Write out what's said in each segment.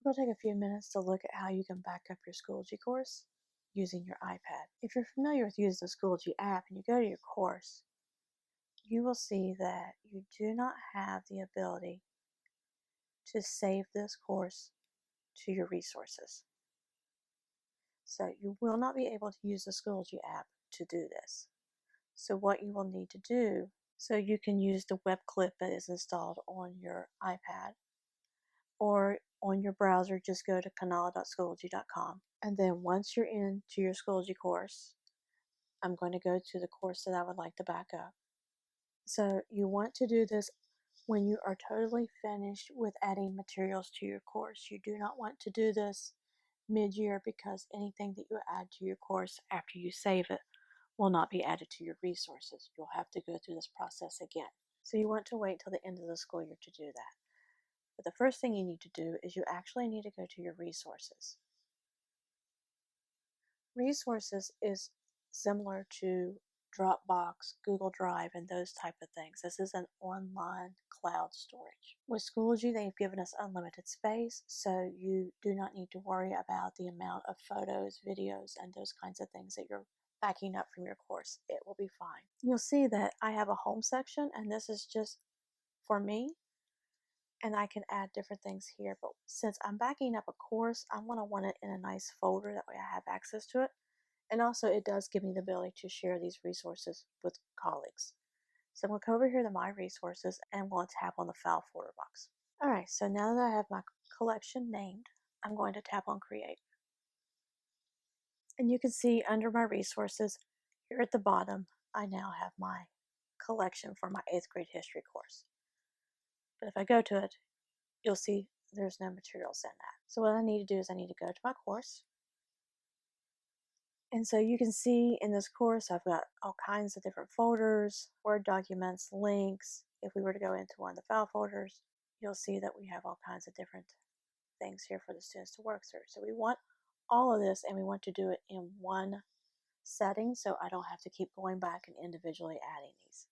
We'll take a few minutes to look at how you can back up your Schoology course using your iPad. If you're familiar with using the Schoology app and you go to your course, you will see that you do not have the ability to save this course to your resources. So you will not be able to use the Schoology app to do this. So what you will need to do, so you can use the web clip that is installed on your iPad, or on your browser, just go to canal.schoology.com. And then once you're into your Schoology course, I'm going to go to the course that I would like to back up. So you want to do this when you are totally finished with adding materials to your course. You do not want to do this mid-year, because anything that you add to your course after you save it will not be added to your resources. You'll have to go through this process again. So you want to wait till the end of the school year to do that. But the first thing you need to do is you actually need to go to your resources. Resources is similar to Dropbox, Google Drive, and those type of things. This is an online cloud storage. With Schoology, they've given us unlimited space, so you do not need to worry about the amount of photos, videos, and those kinds of things that you're backing up from your course. It will be fine. You'll see that I have a home section, and this is just for me, and I can add different things here. But since I'm backing up a course, I want it in a nice folder. That way I have access to it. And also it does give me the ability to share these resources with colleagues. So I'm going to go over here to my resources and we'll tap on the file folder box. Alright, so now that I have my collection named, I'm going to tap on create. And you can see under my resources, here at the bottom, I now have my collection for my 8th grade history course. But if I go to it, you'll see there's no materials in that. So what I need to do is I need to go to my course. And so you can see in this course, I've got all kinds of different folders, Word documents, links. If we were to go into one of the file folders, you'll see that we have all kinds of different things here for the students to work through. So we want all of this, and we want to do it in one setting, so I don't have to keep going back and individually adding these.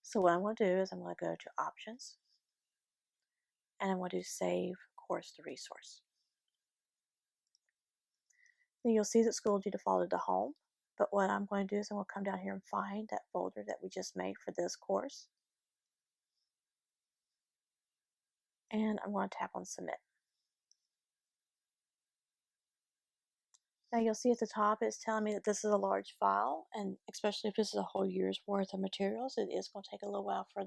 So what I'm going to do is I'm going to go to Options, and I'm going to Save Course to Resource. Then you'll see that Schoology defaulted to home, but what I'm going to do is I'm going to come down here and find that folder that we just made for this course. And I'm going to tap on Submit. Now you'll see at the top it's telling me that this is a large file, and especially if this is a whole year's worth of materials, it is going to take a little while for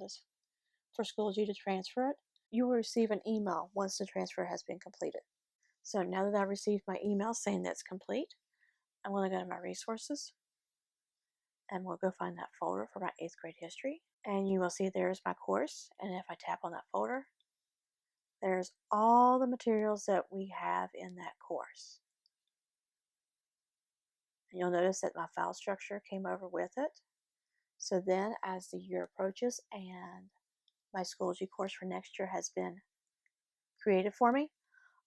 Schoology to transfer it. You will receive an email once the transfer has been completed. So now that I received my email saying that's complete, I'm going to go to my resources, and we'll go find that folder for my 8th grade history. And you will see there's my course, and if I tap on that folder, there's all the materials that we have in that course. And you'll notice that my file structure came over with it. So then as the year approaches and my Schoology course for next year has been created for me,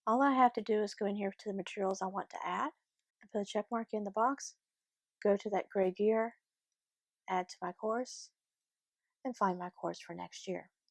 all I have to do is go in here to the materials I want to add and put a check mark in the box, go to that grade year, add to my course, and find my course for next year.